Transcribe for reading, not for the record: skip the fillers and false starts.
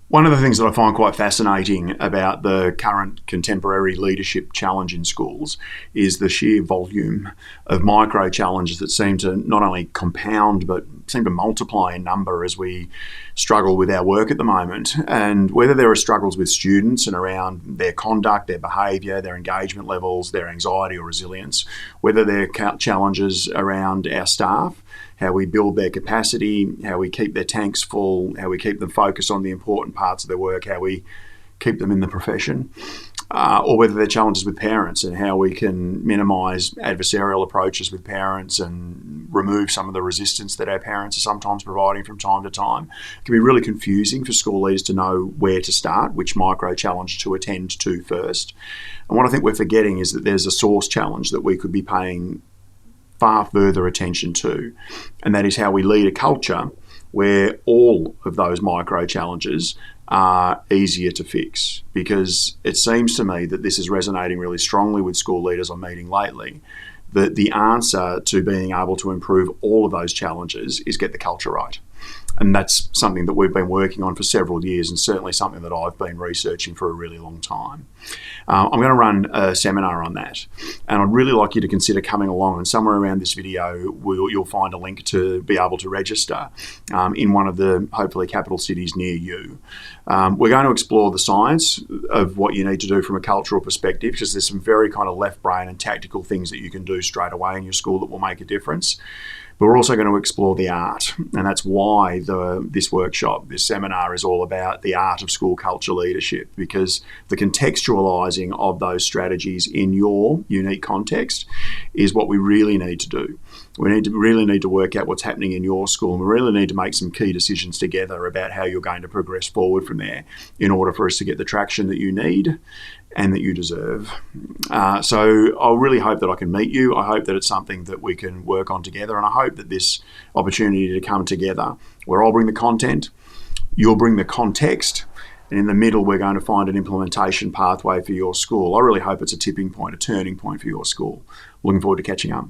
One of the things that I find quite fascinating about the current contemporary leadership challenge in schools is the sheer volume of micro challenges that seem to not only compound but seem to multiply in number as we struggle with our work at the moment. And whether there are struggles with students and around their conduct, their behaviour, their engagement levels, their anxiety or resilience, whether there are challenges around our staff, how we build their capacity, how we keep their tanks full, how we keep them focused on the important parts of their work, how we keep them in the profession, or whether they're challenges with parents and how we can minimise adversarial approaches with parents and remove some of the resistance that our parents are sometimes providing from time to time. It can be really confusing for school leaders to know where to start, which micro challenge to attend to first. And what I think we're forgetting is that there's a source challenge that we could be paying far further attention to, and that is how we lead a culture where all of those micro challenges are easier to fix. Because it seems to me that this is resonating really strongly with school leaders I'm meeting lately, that the answer to being able to improve all of those challenges is get the culture right. And that's something that we've been working on for several years, and certainly something that I've been researching for a really long time. I'm going to run a seminar on that, and I'd really like you to consider coming along, and somewhere around this video you'll find a link to be able to register in one of the hopefully capital cities near you. We're going to explore the science of what you need to do from a cultural perspective, because there's some very kind of left brain and tactical things that you can do straight away in your school that will make a difference. But we're also going to explore the art, and that's why this workshop, this seminar, is all about the art of school culture leadership, because the contextualising of those strategies in your unique context is what we really need to do. We really need to work out what's happening in your school, and we really need to make some key decisions together about how you're going to progress forward from there in order for us to get the traction that you need and that you deserve. So I really hope that I can meet you. I hope that it's something that we can work on together, and I hope that this opportunity to come together, where I'll bring the content, you'll bring the context, and in the middle we're going to find an implementation pathway for your school. I really hope it's a tipping point, a turning point for your school. Looking forward to catching up.